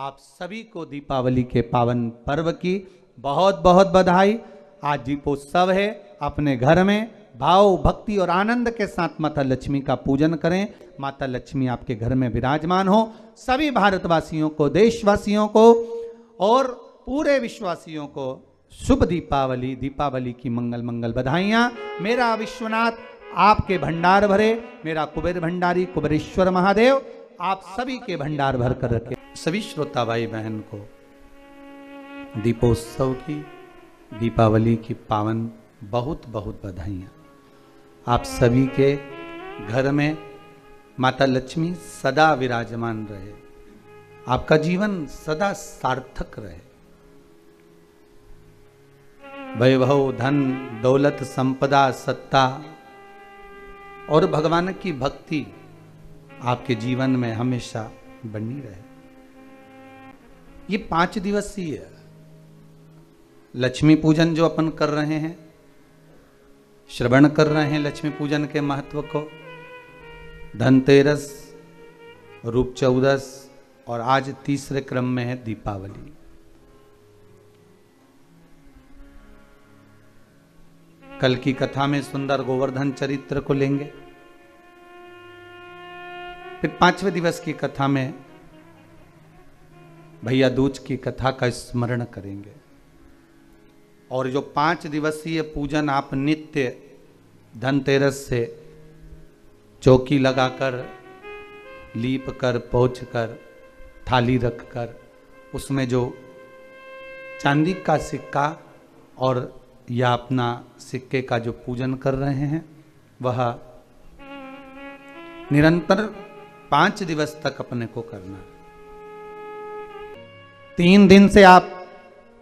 आप सभी को दीपावली के पावन पर्व की बहुत बहुत बधाई। आज दीपोत्सव है। अपने घर में भाव भक्ति और आनंद के साथ माता लक्ष्मी का पूजन करें। माता लक्ष्मी आपके घर में विराजमान हो। सभी भारतवासियों को, देशवासियों को और पूरे विश्ववासियों को शुभ दीपावली, दीपावली की मंगल मंगल बधाइयाँ। मेरा विश्वनाथ आपके भंडार भरे, मेरा कुबेर भंडारी कुबेरेश्वर महादेव आप सभी के भंडार भर कर रखे। सभी श्रोता भाई बहन को दीपोत्सव की, दीपावली की पावन बहुत बहुत बधाइयाँ। आप सभी के घर में माता लक्ष्मी सदा विराजमान रहे, आपका जीवन सदा सार्थक रहे। वैभव, धन, दौलत, संपदा, सत्ता और भगवान की भक्ति आपके जीवन में हमेशा बनी रहे। ये 5 दिवसीय लक्ष्मी पूजन जो अपन कर रहे हैं, श्रवण कर रहे हैं लक्ष्मी पूजन के महत्व को। धनतेरस, रूप चौदस और आज तीसरे क्रम में है दीपावली। कल की कथा में सुंदर गोवर्धन चरित्र को लेंगे। फिर 5वें दिवस की कथा में भैया दूज की कथा का स्मरण करेंगे। और जो 5 दिवसीय पूजन आप नित्य धनतेरस से चौकी लगाकर, लीप कर, पोंछ कर, थाली रख कर, उसमें जो चांदी का सिक्का और या अपना सिक्के का जो पूजन कर रहे हैं, वह निरंतर 5 दिवस तक अपने को करना है। 3 दिन से आप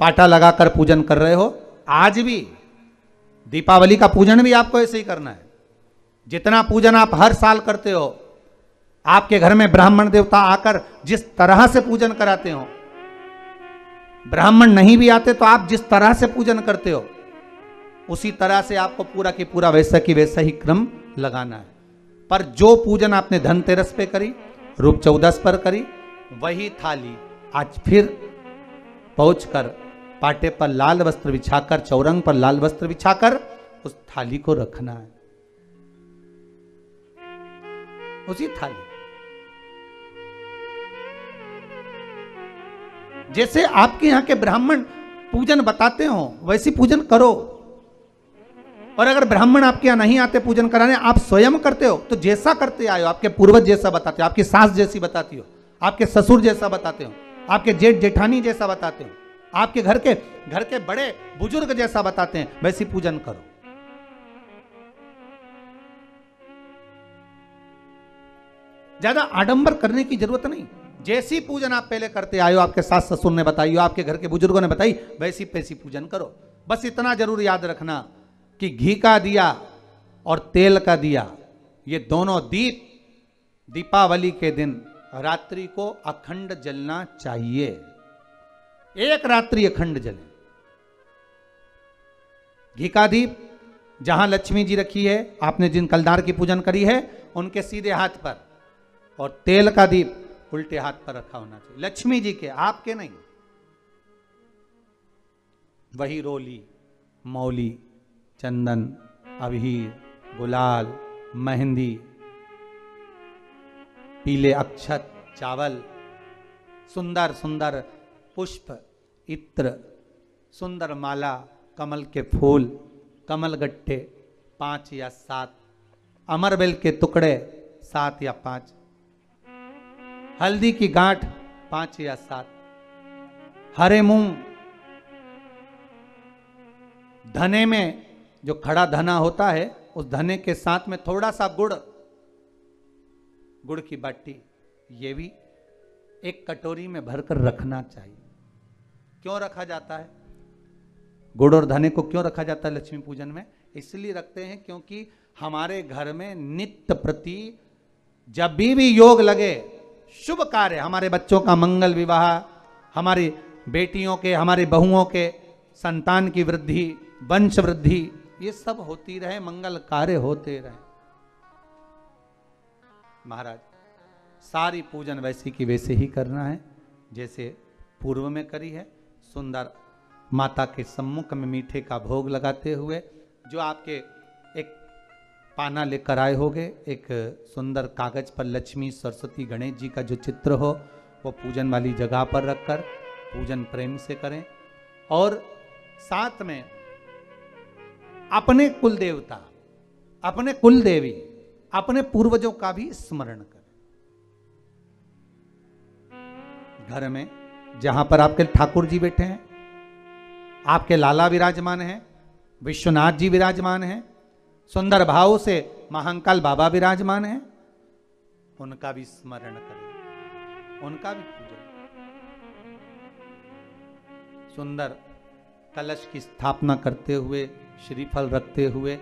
पाटा लगाकर पूजन कर रहे हो, आज भी दीपावली का पूजन भी आपको ऐसे ही करना है। जितना पूजन आप हर साल करते हो, आपके घर में ब्राह्मण देवता आकर जिस तरह से पूजन कराते हो, ब्राह्मण नहीं भी आते तो आप जिस तरह से पूजन करते हो, उसी तरह से आपको पूरा की पूरा वैसा की वैसा ही क्रम लगाना है। पर जो पूजन आपने धनतेरस पे करी, रूप चौदस पर करी, वही थाली आज फिर पहुंच कर पाटे पर लाल वस्त्र बिछाकर, चौरंग पर लाल वस्त्र बिछाकर उस थाली को रखना है। उसी थाली जैसे आपके यहां के ब्राह्मण पूजन बताते हो वैसी पूजन करो। और अगर ब्राह्मण आपके यहां नहीं आते पूजन कराने, आप स्वयं करते हो तो जैसा करते आए हो, आपके पूर्वज जैसा बताते हो, आपकी सास जैसी बताती हो, आपके ससुर जैसा बताते हो, आपके जेठ जेठानी जैसा बताते हो, आपके घर के बड़े बुजुर्ग जैसा बताते हैं, वैसी पूजन करो। ज्यादा आडंबर करने की जरूरत नहीं। जैसी पूजन आप पहले करते आए हो, आपके सास ससुर ने बताई हो, आपके घर के बुजुर्गों ने बताई, वैसी पैसी पूजन करो। बस इतना जरूर याद रखना कि घी का दिया और तेल का दिया, ये दोनों दीप दीपावली के दिन रात्रि को अखंड जलना चाहिए। एक रात्रि अखंड जले। घी का दीप जहां लक्ष्मी जी रखी है, आपने जिन कलदार की पूजन करी है, उनके सीधे हाथ पर, और तेल का दीप उल्टे हाथ पर रखा होना चाहिए। लक्ष्मी जी के, आपके नहीं। वही रोली, मौली, चंदन, अबीर, गुलाल, मेहंदी, पीले अक्षत, चावल, सुंदर सुंदर पुष्प, इत्र, सुंदर माला, कमल के फूल, कमल गट्टे 5 या 7, अमरबेल के टुकड़े 7 या 5, हल्दी की गांठ 5 या 7, हरे मूंग, धने में जो खड़ा धना होता है, उस धने के साथ में थोड़ा सा गुड़, गुड़ की बाटी, ये भी एक कटोरी में भरकर रखना चाहिए। क्यों रखा जाता है गुड़ और धने को? क्यों रखा जाता है लक्ष्मी पूजन में? इसलिए रखते हैं क्योंकि हमारे घर में नित्य प्रति जब भी योग लगे, शुभ कार्य, हमारे बच्चों का मंगल विवाह, हमारी बेटियों के, हमारी बहुओं के संतान की वृद्धि, वंश वृद्धि, ये सब होती रहे, मंगल कार्य होते रहे। महाराज सारी पूजन वैसी की वैसे ही करना है। जैसे पूर्व में करी है, सुंदर माता के सम्मुख में मीठे का भोग लगाते हुए जो आपके एक पाना लेकर आए होगे, एक सुंदर कागज पर लक्ष्मी सरस्वती गणेश जी का जो चित्र हो वो पूजन वाली जगह पर रखकर पूजन प्रेम से करें। और साथ में अपने कुल देवता, अपने कुल देवी, अपने पूर्वजों का भी स्मरण करें। घर में जहां पर आपके ठाकुर जी बैठे हैं, आपके लाला विराजमान हैं, विश्वनाथ जी विराजमान हैं, सुंदर भाव से महाकाल बाबा विराजमान हैं, उनका भी स्मरण करें, उनका भी पूजन। सुंदर कलश की स्थापना करते हुए, श्रीफल रखते हुए,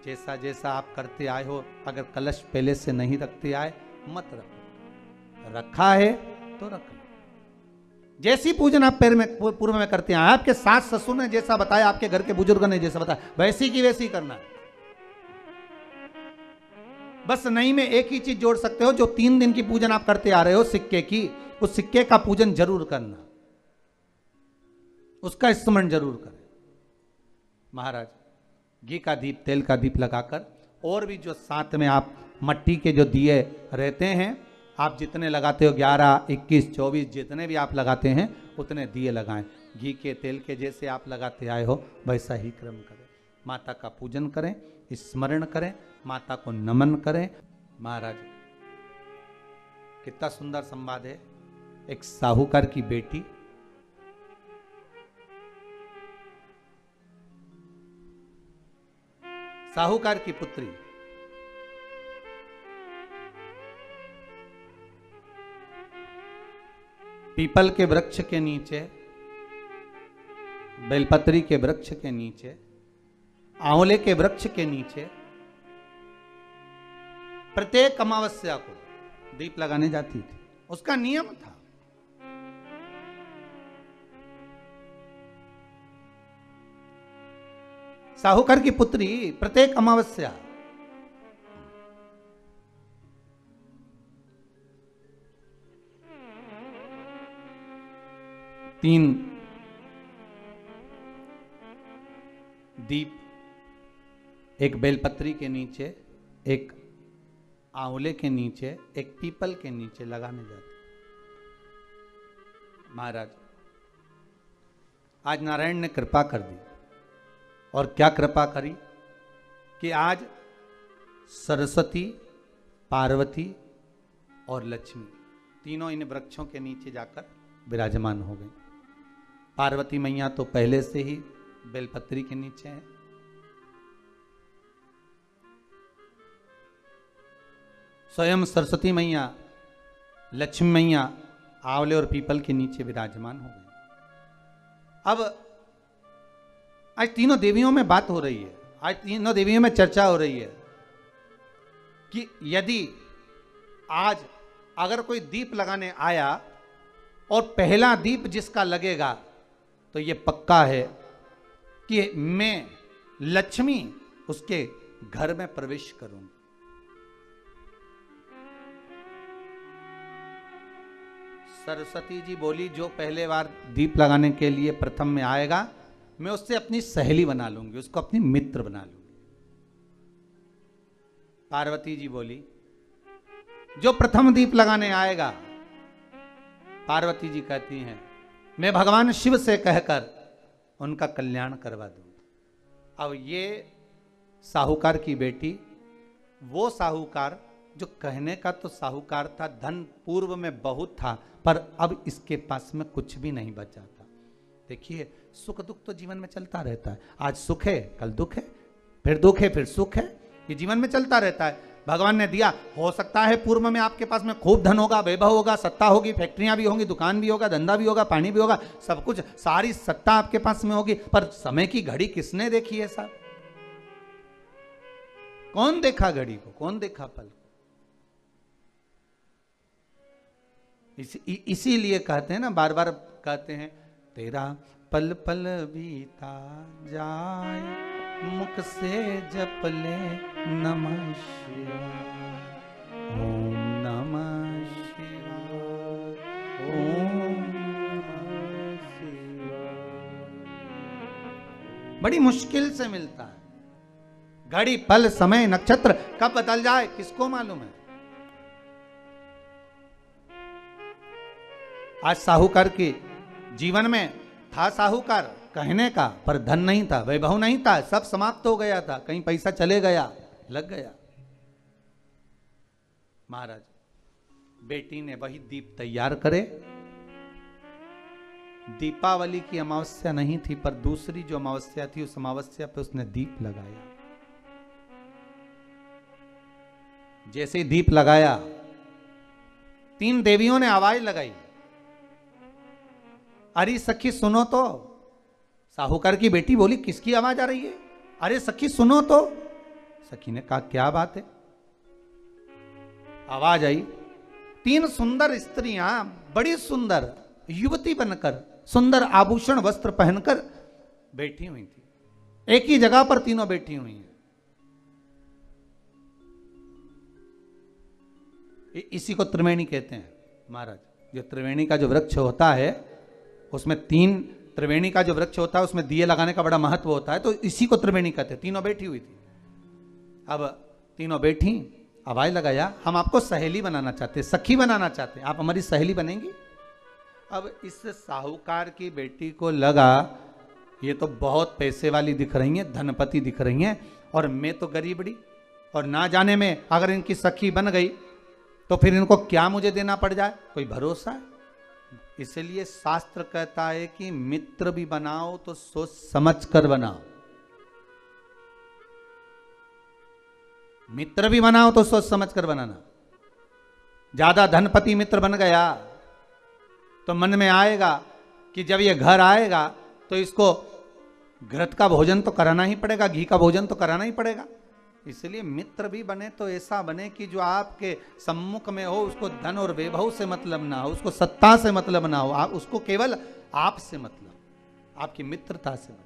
जैसा जैसा आप करते आए हो, अगर कलश पहले से नहीं रखते आए मत रखो, रखा है तो रख लो। जैसी पूजन आप पूर्व में करते हैं, आपके सास ससुर ने जैसा बताया, आपके घर के बुजुर्ग ने जैसा बताया, वैसी की वैसी करना है। बस नहीं में एक ही चीज जोड़ सकते हो, जो 3 दिन की पूजन आप करते आ रहे हो सिक्के की, उस सिक्के का पूजन जरूर करना, उसका स्मरण जरूर करें। महाराज घी का दीप, तेल का दीप लगाकर, और भी जो साथ में आप मट्टी के जो दिए रहते हैं, आप जितने लगाते हो 11, 21, 24 जितने भी आप लगाते हैं उतने दिए लगाएं। घी के, तेल के जैसे आप लगाते आए हो वैसा ही क्रम करें। माता का पूजन करें, स्मरण करें, माता को नमन करें। महाराज कितना सुंदर संवाद है। एक साहूकार की बेटी साहूकार की पुत्री पीपल के वृक्ष के नीचे, बेलपत्री के वृक्ष के नीचे, आंवले के वृक्ष के नीचे प्रत्येक अमावस्या को दीप लगाने जाती थी। उसका नियम था। साहूकार की पुत्री प्रत्येक अमावस्या तीन दीप, एक बेलपत्री के नीचे, एक आंवले के नीचे, एक पीपल के नीचे लगाने जाते। महाराज आज नारायण ने कृपा कर दी, और क्या कृपा करी कि आज सरस्वती, पार्वती और लक्ष्मी तीनों इन वृक्षों के नीचे जाकर विराजमान हो गई। पार्वती मैया तो पहले से ही बेलपत्री के नीचे है, स्वयं सरस्वती मैया, लक्ष्मी मैया आंवले और पीपल के नीचे विराजमान हो गई। अब आज तीनों देवियों में बात हो रही है, आज तीनों देवियों में चर्चा हो रही है कि यदि आज अगर कोई दीप लगाने आया और पहला दीप जिसका लगेगा तो ये पक्का है कि मैं लक्ष्मी उसके घर में प्रवेश करूंगी। सरस्वती जी बोली, जो पहले बार दीप लगाने के लिए प्रथम में आएगा मैं उससे अपनी सहेली बना लूंगी, उसको अपनी मित्र बना लूंगी। पार्वती जी बोली, जो प्रथम दीप लगाने आएगा, पार्वती जी कहती हैं मैं भगवान शिव से कहकर उनका कल्याण करवा दूंगी। अब ये साहूकार की बेटी, वो साहूकार जो कहने का तो साहूकार था, धन पूर्व में बहुत था, पर अब इसके पास में कुछ भी नहीं बचा था। देखिए सुख दुख तो जीवन में चलता रहता है, आज सुख है कल दुख है, फिर दुख है फिर सुख है, ये जीवन में चलता रहता है। भगवान ने दिया, हो सकता है पूर्व में आपके पास में खूब धन होगा, वैभव होगा, सत्ता होगी, फैक्ट्रियां भी होंगी, दुकान भी होगा, धंधा भी होगा, पानी भी होगा, सब कुछ, सारी सत्ता आपके पास में होगी, पर समय की घड़ी किसने देखी है साहब? कौन देखा घड़ी को, कौन देखा पल को? इसीलिए कहते हैं ना, बार बार कहते हैं, तेरा पल पल बीता जाए, मुख से जप ले नमः शिवाय, ओम नमः शिवाय, ओम बड़ी मुश्किल से मिलता है। घड़ी पल समय नक्षत्र कब बदल जाए किसको मालूम है। आज साहूकार के जीवन में था साहूकार कहने का, पर धन नहीं था, वैभव नहीं था, सब समाप्त हो गया था, कहीं पैसा चले गया, लग गया। महाराज बेटी ने वही दीप तैयार करे। दीपावली की अमावस्या नहीं थी, पर दूसरी जो अमावस्या थी उस अमावस्या पे उसने दीप लगाया। जैसे ही दीप लगाया, 3 देवियों ने आवाज लगाई, अरे सखी सुनो तो। साहूकार की बेटी बोली किसकी आवाज आ रही है? अरे सखी सुनो तो। सखी ने कहा क्या बात है? आवाज आई, 3 सुंदर स्त्रियां बड़ी सुंदर युवती बनकर, सुंदर आभूषण वस्त्र पहनकर बैठी हुई थी। एक ही जगह पर तीनों बैठी हुई हैं। इसी को त्रिवेणी कहते हैं महाराज। जो त्रिवेणी का जो वृक्ष होता है उसमें 3 त्रिवेणी का जो वृक्ष होता है उसमें दिए लगाने का बड़ा महत्व होता है, तो इसी को त्रिवेणी कहते हैं। तीनों बैठी हुई थी। अब तीनों बैठी, आवाज लगाया, हम आपको सहेली बनाना चाहते, सखी बनाना चाहते, आप हमारी सहेली बनेंगी? अब इस साहूकार की बेटी को लगा ये तो बहुत पैसे वाली दिख रही हैं, धनपति दिख रही हैं, और मैं तो गरीबड़ी, और ना जाने में अगर इनकी सखी बन गई तो फिर इनको क्या मुझे देना पड़ जाए, कोई भरोसा है? इसलिए शास्त्र कहता है कि मित्र भी बनाओ तो सोच समझ कर बनाओ। मित्र भी बनाओ तो सोच समझ कर बनाना। ज्यादा धनपति मित्र बन गया तो मन में आएगा कि जब ये घर आएगा तो इसको घृत का भोजन तो कराना ही पड़ेगा, घी का भोजन तो कराना ही पड़ेगा। इसलिए मित्र भी बने तो ऐसा बने कि जो आपके सम्मुख में हो, उसको धन और वैभव से मतलब ना हो, उसको सत्ता से मतलब ना हो, आप उसको केवल आपसे मतलब, आपकी मित्रता से मतलब।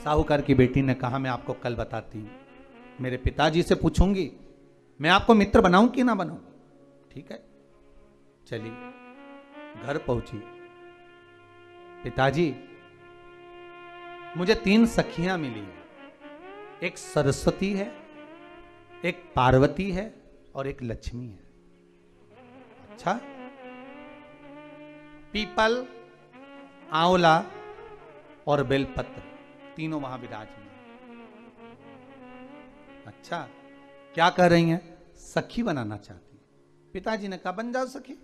साहूकार की बेटी ने कहा मैं आपको कल बताती हूं, मेरे पिताजी से पूछूंगी मैं आपको मित्र बनाऊं कि ना बनाऊं। ठीक है, चलिए घर पहुंची। पिताजी मुझे 3 सखियां मिली हैं, एक सरस्वती है, एक पार्वती है और एक लक्ष्मी है। अच्छा, पीपल, आंवला और बेलपत्र तीनों वहां विराजमान। अच्छा, क्या कह रही हैं? सखी बनाना चाहती। पिताजी ने कहा बन जाओ सखी,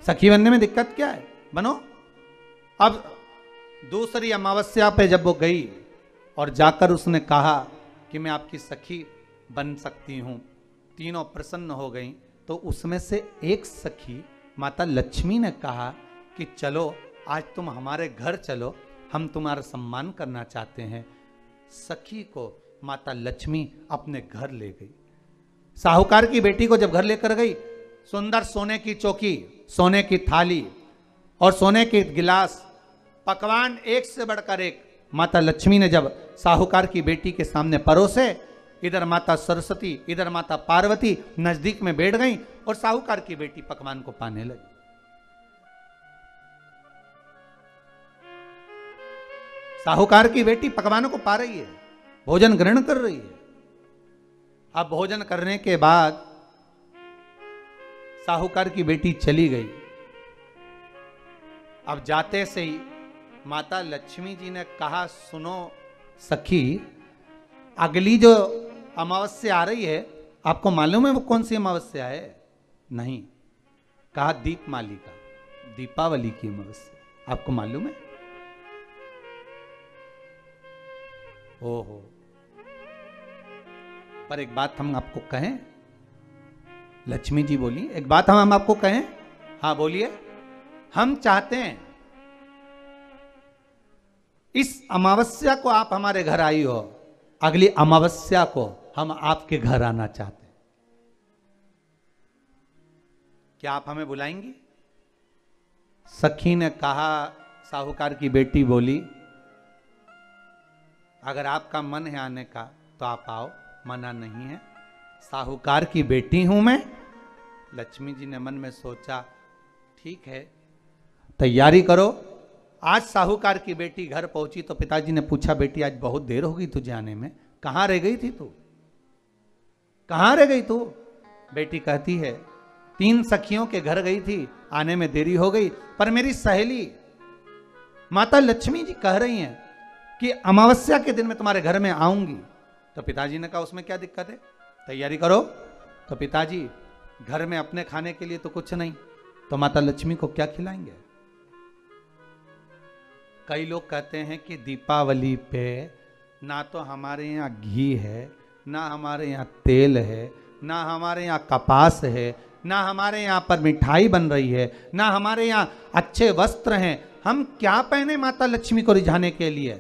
सखी बनने में दिक्कत क्या है, बनो। अब दूसरी अमावस्या पे जब वो गई और जाकर उसने कहा कि मैं आपकी सखी बन सकती हूं, तीनों प्रसन्न हो गई। तो उसमें से एक सखी माता लक्ष्मी ने कहा कि चलो आज तुम हमारे घर चलो, हम तुम्हारा सम्मान करना चाहते हैं। सखी को माता लक्ष्मी अपने घर ले गई। साहूकार की बेटी को जब घर लेकर गई, सुंदर सोने की चौकी, सोने की थाली और सोने के गिलास, पकवान एक से बढ़कर एक माता लक्ष्मी ने जब साहूकार की बेटी के सामने परोसे, इधर माता सरस्वती इधर माता पार्वती नजदीक में बैठ गईं और साहूकार की बेटी पकवान को पाने लगी। साहूकार की बेटी पकवानों को पा रही है, भोजन ग्रहण कर रही है। अब भोजन करने के बाद साहूकार की बेटी चली गई। अब जाते से ही माता लक्ष्मी जी ने कहा सुनो सखी, अगली जो अमावस्या आ रही है आपको मालूम है वो कौन सी अमावस्या है? नहीं। कहा दीपमालिका, दीपावली की अमावस्या, आपको मालूम है? ओहो, पर एक बात हम आपको कहें। लक्ष्मी जी बोली एक बात हम आपको कहें। हाँ बोलिए। हम चाहते हैं इस अमावस्या को आप हमारे घर आई हो, अगली अमावस्या को हम आपके घर आना चाहते हैं, क्या आप हमें बुलाएंगी? सखी ने कहा, साहूकार की बेटी बोली अगर आपका मन है आने का तो आप आओ, मना नहीं है। साहूकार की बेटी हूं मैं। लक्ष्मी जी ने मन में सोचा ठीक है, तैयारी करो, आज साहूकार की बेटी घर पहुंची तो पिताजी ने पूछा, बेटी आज बहुत देर हो गई तुझे आने में, कहां रह गई थी तू, कहां रह गई तू? बेटी कहती है 3 सखियों के घर गई थी, आने में देरी हो गई, पर मेरी सहेली माता लक्ष्मी जी कह रही हैं कि अमावस्या के दिन मैं तुम्हारे घर में आऊंगी। तो पिताजी ने कहा उसमें क्या दिक्कत है, तैयारी करो। तो पिताजी घर में अपने खाने के लिए तो कुछ नहीं, तो माता लक्ष्मी को क्या खिलाएंगे? कई लोग कहते हैं कि दीपावली पे ना तो हमारे यहाँ घी है, ना हमारे यहाँ तेल है, ना हमारे यहाँ कपास है, ना हमारे यहाँ पर मिठाई बन रही है, ना हमारे यहाँ अच्छे वस्त्र हैं, हम क्या पहने माता लक्ष्मी को रिझाने के लिए?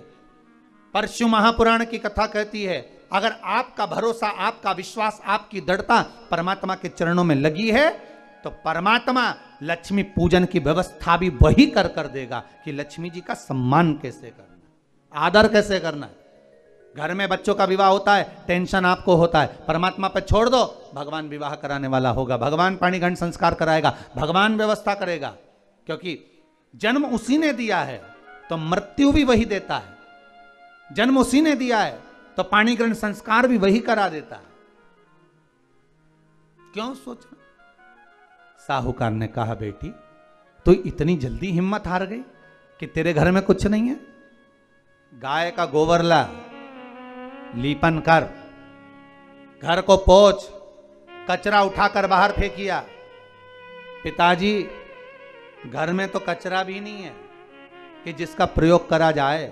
परशु महापुराण की कथा कहती है, अगर आपका भरोसा, आपका विश्वास, आपकी दृढ़ता परमात्मा के चरणों में लगी है तो परमात्मा लक्ष्मी पूजन की व्यवस्था भी वही कर देगा कि लक्ष्मी जी का सम्मान कैसे करना, आदर कैसे करना है। घर में बच्चों का विवाह होता है, टेंशन आपको होता है, परमात्मा पर छोड़ दो, भगवान विवाह कराने वाला होगा, भगवान पाणी घंट संस्कार कराएगा, भगवान व्यवस्था करेगा, क्योंकि जन्म उसी ने दिया है तो मृत्यु भी वही देता है। जन्म उसी ने दिया है तो पाणी ग्रहण संस्कार भी वही करा देता है। क्यों सोचना? साहूकार ने कहा, बेटी तू इतनी जल्दी हिम्मत हार गई कि तेरे घर में कुछ नहीं है? गाय का गोबर ला, लीपन कर, घर को पोंछ, कचरा उठाकर बाहर फेंकिया। पिताजी घर में तो कचरा भी नहीं है कि जिसका प्रयोग करा जाए,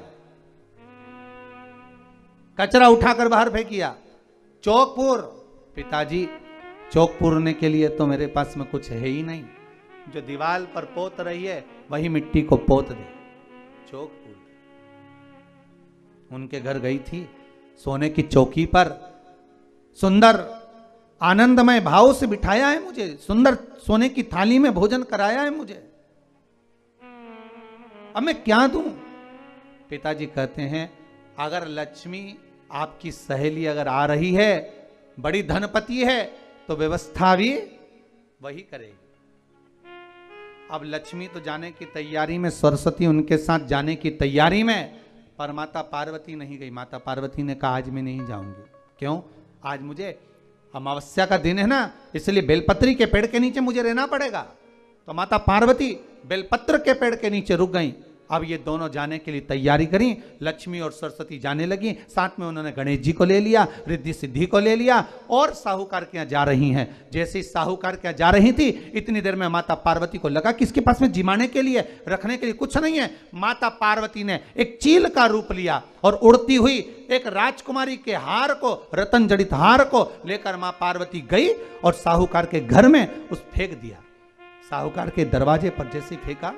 कचरा उठाकर बाहर फेंकिया। चौक पिताजी चौक पूरने के लिए तो मेरे पास में कुछ है ही नहीं, जो दीवार पर पोत रही है वही मिट्टी को पोत दे, चौक पूर। उनके घर गई थी, सोने की चौकी पर सुंदर आनंदमय भाव से बिठाया है मुझे, सुंदर सोने की थाली में भोजन कराया है मुझे, अब मैं क्या दूं? पिताजी कहते हैं, अगर लक्ष्मी आपकी सहेली अगर आ रही है, बड़ी धनपति है, तो व्यवस्था भी वही करेगी। अब लक्ष्मी तो जाने की तैयारी में, सरस्वती उनके साथ जाने की तैयारी में, पर माता पार्वती नहीं गई। माता पार्वती ने कहा आज मैं नहीं जाऊंगी। क्यों? आज मुझे अमावस्या का दिन है ना, इसलिए बेलपत्री के पेड़ के नीचे मुझे रहना पड़ेगा। तो माता पार्वती बेलपत्र के पेड़ के नीचे रुक गई। अब ये दोनों जाने के लिए तैयारी करी, लक्ष्मी और सरस्वती जाने लगी, साथ में उन्होंने गणेश जी को ले लिया, रिद्धि सिद्धि को ले लिया और साहूकार के यहाँ जा रही हैं। जैसे ही साहूकार के यहाँ जा रही थी, इतनी देर में माता पार्वती को लगा कि इसके पास में जिमाने के लिए, रखने के लिए कुछ नहीं है। माता पार्वती ने एक चील का रूप लिया और उड़ती हुई एक राजकुमारी के हार को, रतन जड़ित हार को लेकर मां पार्वती गई और साहूकार के घर में उस फेंक दिया। साहूकार के दरवाजे पर जैसे फेंका,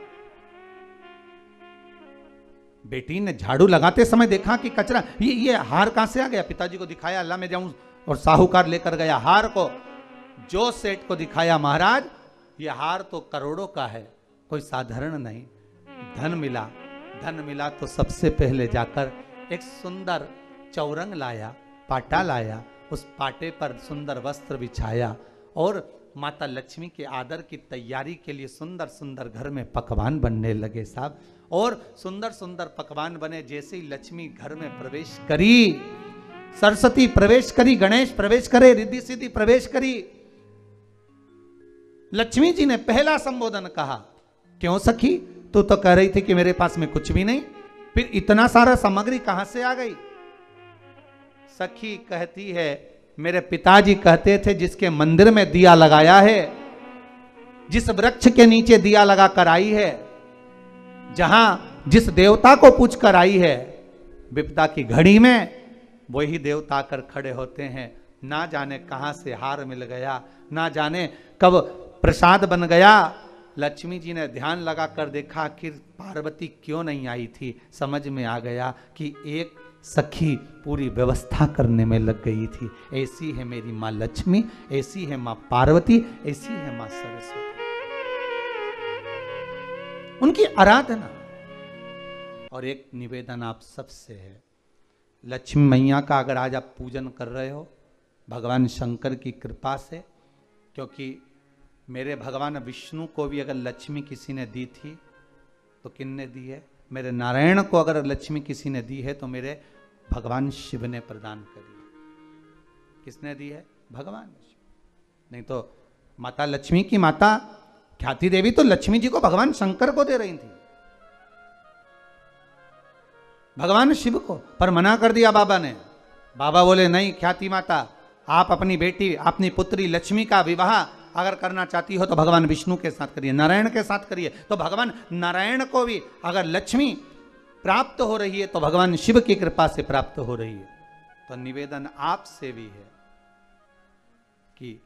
बेटी ने झाड़ू लगाते समय देखा कि कचरा, ये हार कहां से आ गया? पिताजी को दिखाया, अल्लाह में जाऊं, और साहूकार लेकर गया हार को। जो सेठ को दिखाया, महाराज ये हार तो करोड़ों का है, कोई साधारण नहीं। धन मिला तो सबसे पहले जाकर एक सुंदर चौरंग लाया, पाटा लाया, उस पाटे पर सुंदर वस्त्र बिछाया और माता लक्ष्मी के आदर की तैयारी के लिए सुंदर सुंदर घर में पकवान बनने लगे साहब। और सुंदर सुंदर पकवान बने। जैसे ही लक्ष्मी घर में प्रवेश करी, सरस्वती प्रवेश करी, गणेश प्रवेश करे, रिद्धि सिद्धि प्रवेश करी, लक्ष्मी जी ने पहला संबोधन कहा, क्यों सखी, तू तो कह रही थी कि मेरे पास में कुछ भी नहीं, फिर इतना सारा सामग्री कहां से आ गई? सखी कहती है, मेरे पिताजी कहते थे जिसके मंदिर में दिया लगाया है, जिस वृक्ष के नीचे दिया लगा कर आई है, जहां जिस देवता को पूछ कर आई है, विपदा की घड़ी में वही देवता आकर खड़े होते हैं। ना जाने कहां से हार मिल गया, ना जाने कब प्रसाद बन गया। लक्ष्मी जी ने ध्यान लगा कर देखा, आखिर पार्वती क्यों नहीं आई थी। समझ में आ गया कि एक सखी पूरी व्यवस्था करने में लग गई थी। ऐसी है मेरी माँ लक्ष्मी, ऐसी है माँ पार्वती, ऐसी है माँ सरस्वती। उनकी आराधना। और एक निवेदन आप सबसे है, लक्ष्मी मैया का अगर आज आप पूजन कर रहे हो भगवान शंकर की कृपा से, क्योंकि मेरे भगवान विष्णु को भी अगर लक्ष्मी किसी ने दी थी तो किन ने दी है? मेरे नारायण को अगर लक्ष्मी किसी ने दी है तो मेरे भगवान शिव ने प्रदान करी। किसने दी है? भगवान शिव। नहीं तो माता लक्ष्मी की माता ख्याति देवी तो लक्ष्मी जी को भगवान शंकर को दे रही थी, भगवान शिव को, पर मना कर दिया बाबा ने। बाबा बोले नहीं ख्याति माता, आप अपनी बेटी, अपनी पुत्री लक्ष्मी का विवाह अगर करना चाहती हो तो भगवान विष्णु के साथ करिए, नारायण के साथ करिए। तो भगवान नारायण को भी अगर लक्ष्मी प्राप्त हो रही है तो भगवान शिव की कृपा से प्राप्त हो रही है। तो निवेदन आपसे भी है कि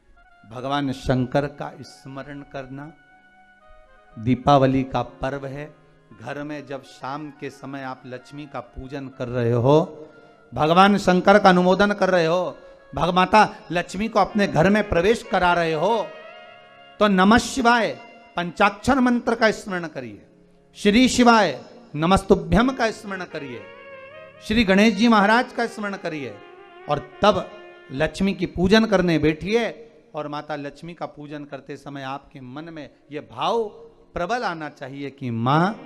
भगवान शंकर का स्मरण करना। दीपावली का पर्व है, घर में जब शाम के समय आप लक्ष्मी का पूजन कर रहे हो, भगवान शंकर का अनुमोदन कर रहे हो, भगमाता लक्ष्मी को अपने घर में प्रवेश करा रहे हो, तो नमः शिवाय पंचाक्षर मंत्र का स्मरण करिए, श्री शिवाय नमस्तुभ्यम का स्मरण करिए, श्री गणेश जी महाराज का स्मरण करिए, और तब लक्ष्मी की पूजन करने बैठिए। और माता लक्ष्मी का पूजन करते समय आपके मन में यह भाव प्रबल आना चाहिए कि माँ,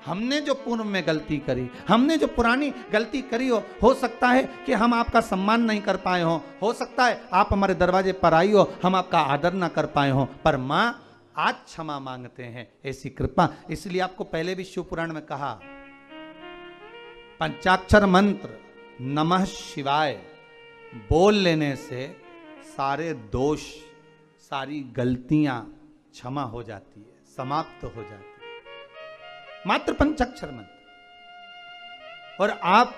हमने जो पूर्व में गलती करी, हमने जो पुरानी गलती करी हो सकता है कि हम आपका सम्मान नहीं कर पाए हो सकता है आप हमारे दरवाजे पर आई हो, हम आपका आदर ना कर पाए हो, पर माँ आज क्षमा मांगते हैं, ऐसी कृपा। इसलिए आपको पहले भी शिव पुराण में कहा, पंचाक्षर मंत्र नमः शिवाय बोल लेने से सारे दोष, सारी गलतियां क्षमा हो जाती है, समाप्त हो जाती है, मात्र पंचाक्षर मंत्र। और आप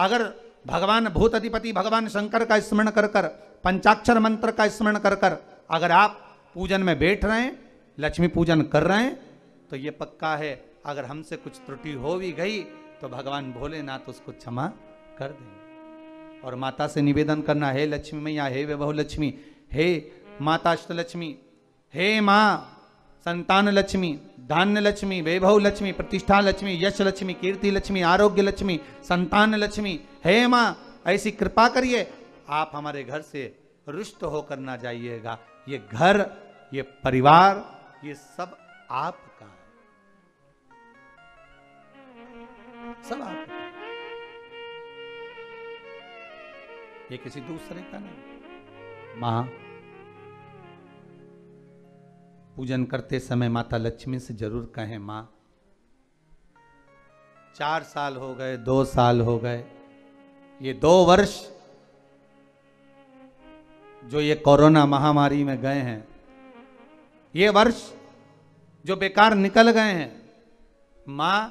अगर भगवान भूत अधिपति भगवान शंकर का स्मरण कर कर, पंचाक्षर मंत्र का स्मरण कर कर अगर आप पूजन में बैठ रहे हैं, लक्ष्मी पूजन कर रहे हैं, तो ये पक्का है अगर हमसे कुछ त्रुटि हो भी गई तो भगवान भोलेनाथ उसको क्षमा कर देंगे। और माता से निवेदन करना, हे लक्ष्मी मैया, हे वैभव लक्ष्मी, हे माता अष्टलक्ष्मी, हे माँ संतान लक्ष्मी, धान्य लक्ष्मी, वैभव लक्ष्मी, प्रतिष्ठा लक्ष्मी, यश लक्ष्मी, कीर्ति लक्ष्मी, आरोग्य लक्ष्मी, संतान लक्ष्मी, हे माँ ऐसी कृपा करिए, आप हमारे घर से रुष्ट होकर ना जाइएगा। ये घर, ये परिवार, ये सब आपका है, सब आपका, ये किसी दूसरे का नहीं। मां, पूजन करते समय माता लक्ष्मी से जरूर कहें, मां 4 साल हो गए, 2 साल हो गए, ये 2 वर्ष जो ये कोरोना महामारी में गए हैं, ये वर्ष जो बेकार निकल गए हैं, मां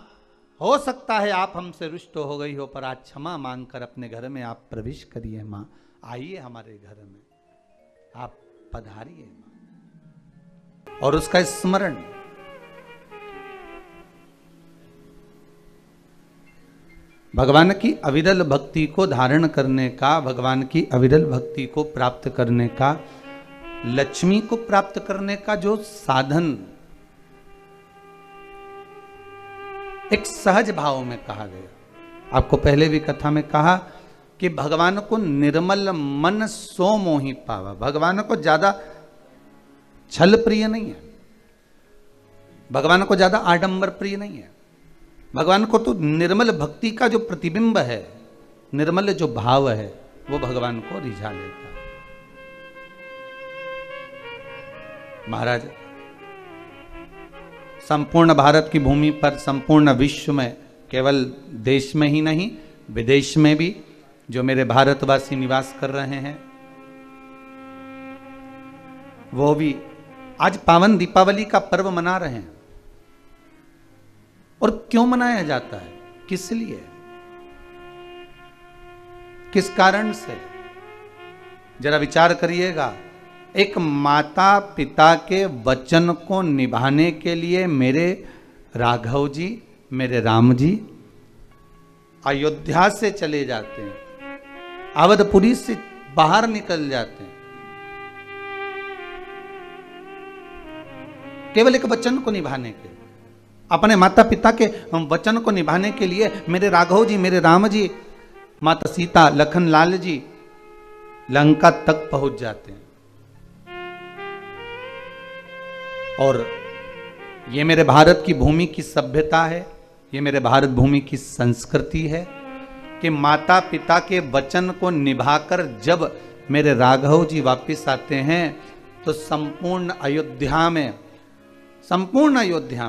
हो सकता है आप हमसे रुष्ट हो गई हो, पर आज क्षमा मांगकर अपने घर में आप प्रवेश करिए। मां आइए हमारे घर में, आप पधारिए मां, और उसका स्मरण। भगवान की अविरल भक्ति को धारण करने का, भगवान की अविरल भक्ति को प्राप्त करने का, लक्ष्मी को प्राप्त करने का जो साधन एक सहज भाव में कहा गया। आपको पहले भी कथा में कहा कि भगवान को निर्मल मन सो मोहि पावा। भगवान को ज्यादा छल प्रिय नहीं है, भगवान को ज्यादा आडंबर प्रिय नहीं है। भगवान को तो निर्मल भक्ति का जो प्रतिबिंब है, निर्मल जो भाव है, वो भगवान को रिझा लेता है। महाराज, संपूर्ण भारत की भूमि पर, संपूर्ण विश्व में, केवल देश में ही नहीं विदेश में भी जो मेरे भारतवासी निवास कर रहे हैं, वो भी आज पावन दीपावली का पर्व मना रहे हैं। और क्यों मनाया जाता है, किस लिए, किस कारण से, जरा विचार करिएगा। एक माता पिता के वचन को निभाने के लिए मेरे राघव जी, मेरे राम जी अयोध्या से चले जाते हैं, अवधपुरी से बाहर निकल जाते हैं, केवल एक वचन को निभाने के लिए, अपने माता पिता के वचन को निभाने के लिए मेरे राघव जी, मेरे राम जी, माता सीता, लखन लाल जी लंका तक पहुंच जाते हैं। और ये मेरे भारत की भूमि की सभ्यता है, ये मेरे भारत भूमि की संस्कृति है कि माता पिता के वचन को निभाकर जब मेरे राघव जी वापस आते हैं तो संपूर्ण अयोध्या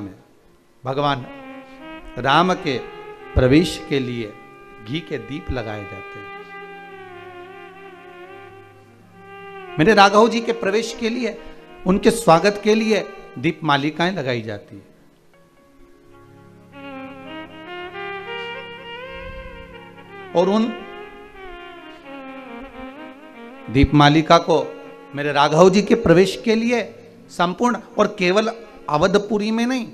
में भगवान राम के प्रवेश के लिए घी के दीप लगाए जाते हैं। मेरे राघव जी के प्रवेश के लिए, उनके स्वागत के लिए दीप मालिकाएं लगाई जाती है। और उन दीप मालिका को मेरे राघव जी के प्रवेश के लिए संपूर्ण, और केवल अवधपुरी में नहीं,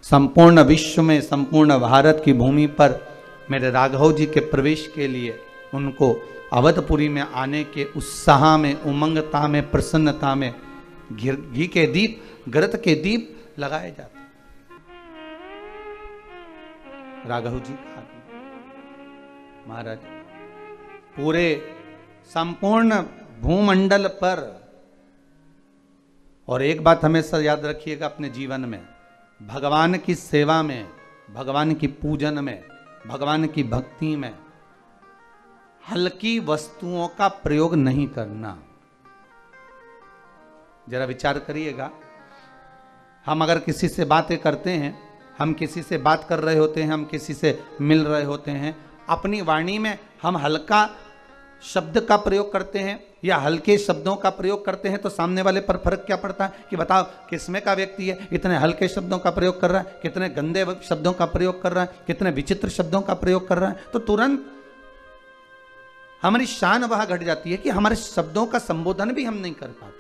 संपूर्ण विश्व में, संपूर्ण भारत की भूमि पर मेरे राघव जी के प्रवेश के लिए उनको अवधपुरी में आने के उत्साह में, उमंगता में, प्रसन्नता में घी के दीप, घृत के दीप लगाए जाते। राघव जी का महाराज पूरे संपूर्ण भूमंडल पर, और एक बात हमेशा याद रखिएगा अपने जीवन में, भगवान की सेवा में, भगवान की पूजन में, भगवान की भक्ति में हल्की वस्तुओं का प्रयोग नहीं करना। जरा विचार करिएगा, हम अगर किसी से बातें करते हैं, हम किसी से बात कर रहे होते हैं, हम किसी से मिल रहे होते हैं, अपनी वाणी में हम हल्का शब्द का प्रयोग करते हैं या हल्के शब्दों का प्रयोग करते हैं, तो सामने वाले पर फर्क क्या पड़ता है कि बताओ किसमें का व्यक्ति है, इतने हल्के शब्दों का प्रयोग कर रहा है, कितने गंदे शब्दों का प्रयोग कर रहा है, कितने विचित्र शब्दों का प्रयोग कर रहा है। तो तुरंत हमारी शान वहां घट जाती है कि हमारे शब्दों का संबोधन भी हम नहीं कर पाते,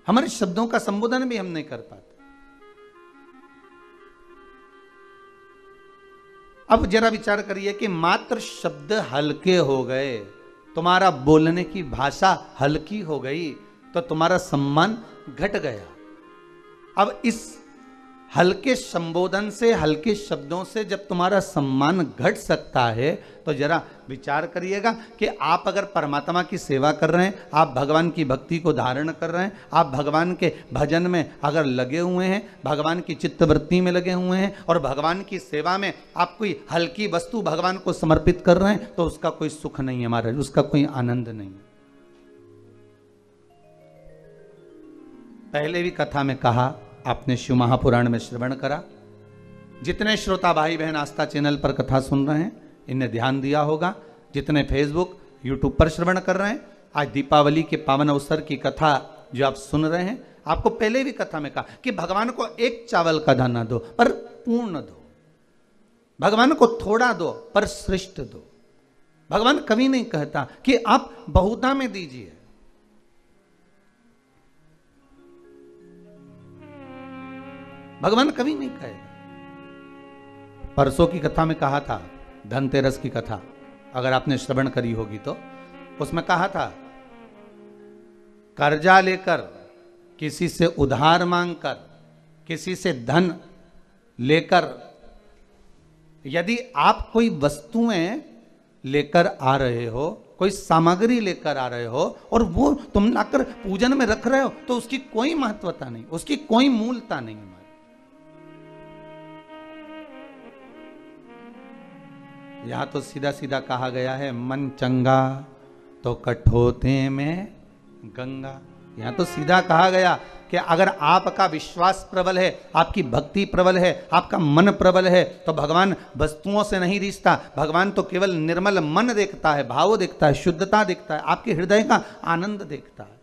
हमारे शब्दों का संबोधन भी हम नहीं कर पाते। अब जरा विचार करिए कि मात्र शब्द हल्के हो गए, तुम्हारा बोलने की भाषा हल्की हो गई, तो तुम्हारा सम्मान घट गया। अब इस हल्के संबोधन से, हल्के शब्दों से जब तुम्हारा सम्मान घट सकता है, तो जरा विचार करिएगा कि आप अगर परमात्मा की सेवा कर रहे हैं, आप भगवान की भक्ति को धारण कर रहे हैं, आप भगवान के भजन में अगर लगे हुए हैं, भगवान की चित्तवृत्ति में लगे हुए हैं और भगवान की सेवा में आप कोई हल्की वस्तु भगवान को समर्पित कर रहे हैं, तो उसका कोई सुख नहीं है महाराज, उसका कोई आनंद नहीं है। पहले भी कथा में कहा, आपने शिव महापुराण में श्रवण करा, जितने श्रोता भाई बहन आस्था चैनल पर कथा सुन रहे हैं इन्हें ध्यान दिया होगा, जितने फेसबुक यूट्यूब पर श्रवण कर रहे हैं, आज दीपावली के पावन अवसर की कथा जो आप सुन रहे हैं, आपको पहले भी कथा में कहा कि भगवान को एक चावल का दाना दो पर पूर्ण दो, भगवान को थोड़ा दो पर श्रेष्ठ दो। भगवान कभी नहीं कहता कि आप बहुता में दीजिए, भगवान कभी नहीं कहेगा। परसों की कथा में कहा था, धनतेरस की कथा अगर आपने श्रवण करी होगी तो उसमें कहा था, कर्जा लेकर, किसी से उधार मांगकर, किसी से धन लेकर यदि आप कोई वस्तुएं लेकर आ रहे हो, कोई सामग्री लेकर आ रहे हो और वो तुम लाकर पूजन में रख रहे हो, तो उसकी कोई महत्वता नहीं, उसकी कोई मूलता नहीं है। यहां तो सीधा सीधा कहा गया है, मन चंगा तो कठोते में गंगा। यहां तो सीधा कहा गया कि अगर आपका विश्वास प्रबल है, आपकी भक्ति प्रबल है, आपका मन प्रबल है, तो भगवान वस्तुओं से नहीं रिश्ता, भगवान तो केवल निर्मल मन देखता है, भाव देखता है, शुद्धता देखता है, आपके हृदय का आनंद देखता है।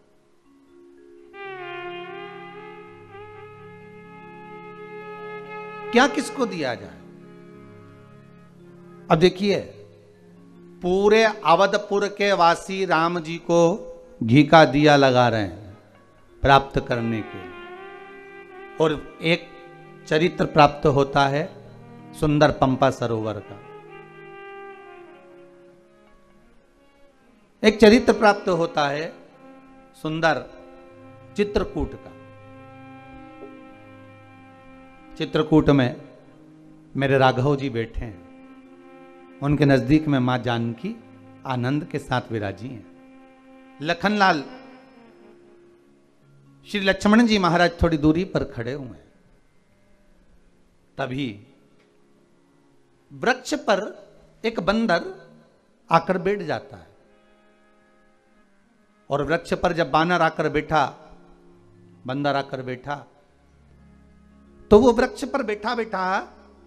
क्या किसको दिया जाए? अब देखिए, पूरे अवधपुर के वासी राम जी को घी का दिया लगा रहे हैं प्राप्त करने के लिए, और एक चरित्र प्राप्त होता है सुंदर पंपा सरोवर का, एक चरित्र प्राप्त होता है सुंदर चित्रकूट का। चित्रकूट में मेरे राघव जी बैठे हैं, उनके नजदीक में मां जानकी आनंद के साथ विराजी हैं। लखनलाल, श्री लक्ष्मण जी महाराज थोड़ी दूरी पर खड़े हुए हैं। तभी वृक्ष पर एक बंदर आकर बैठ जाता है, और वृक्ष पर जब बानर आकर बैठा, बंदर आकर बैठा, तो वो वृक्ष पर बैठा बैठा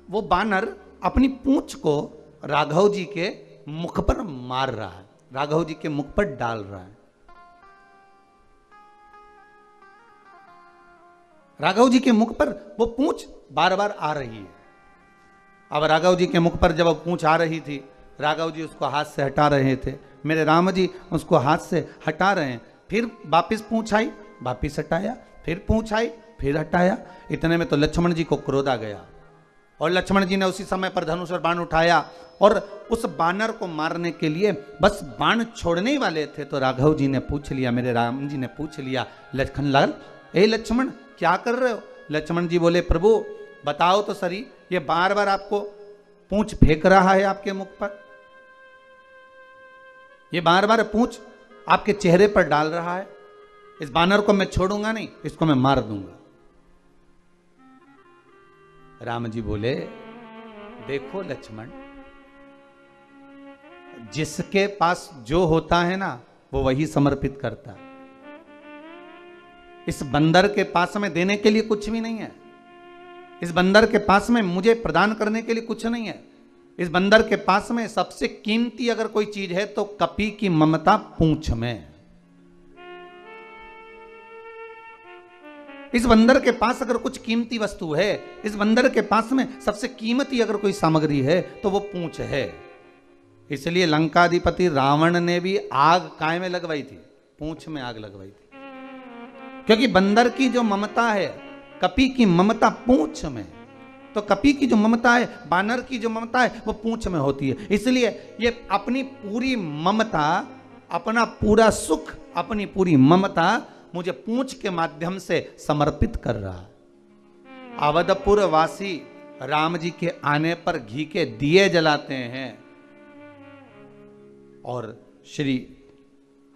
वो बानर अपनी पूंछ को राघव जी के मुख पर मार रहा है, राघव जी के मुख पर डाल रहा है। राघव जी के मुख पर वो पूंछ बार बार आ रही है। अब राघव जी के मुख पर जब पूंछ आ रही थी, राघव जी उसको हाथ से हटा रहे थे, मेरे राम जी उसको हाथ से हटा रहे हैं। फिर वापिस पूंछ आई, वापिस हटाया, फिर पूंछ आई, फिर हटाया। इतने में तो लक्ष्मण जी को क्रोध आ गया, और लक्ष्मण जी ने उसी समय पर धनुष और बाण उठाया, और उस बानर को मारने के लिए बस बाण छोड़ने ही वाले थे, तो राघव जी ने पूछ लिया, मेरे राम जी ने पूछ लिया, लखनलाल, ए लक्ष्मण क्या कर रहे हो? लक्ष्मण जी बोले, प्रभु बताओ तो सही, ये बार बार आपको पूंछ फेंक रहा है आपके मुख पर, ये बार बार पूंछ आपके चेहरे पर डाल रहा है, इस बानर को मैं छोड़ूंगा नहीं, इसको मैं मार दूंगा। राम जी बोले, देखो लक्ष्मण, जिसके पास जो होता है ना वो वही समर्पित करता है। इस बंदर के पास में देने के लिए कुछ भी नहीं है, इस बंदर के पास में मुझे प्रदान करने के लिए कुछ नहीं है। इस बंदर के पास में सबसे कीमती अगर कोई चीज है तो कपि की ममता पूंछ में। इस बंदर के पास अगर कुछ कीमती वस्तु है, इस बंदर के पास में सबसे कीमती अगर कोई सामग्री है तो वो पूंछ है। इसलिए लंकाधिपति रावण ने भी आग काय में लगवाई थी? पूंछ में आग लगवाई थी, क्योंकि बंदर की जो ममता है, कपि की ममता पूंछ में, तो कपि की जो ममता है, बानर की जो ममता है वो पूंछ में होती है। इसलिए ये अपनी पूरी ममता, अपना पूरा सुख, अपनी पूरी ममता मुझे पूंछ के माध्यम से समर्पित कर रहा है। अवधपुर वासी राम जी के आने पर घी के दिए जलाते हैं, और श्री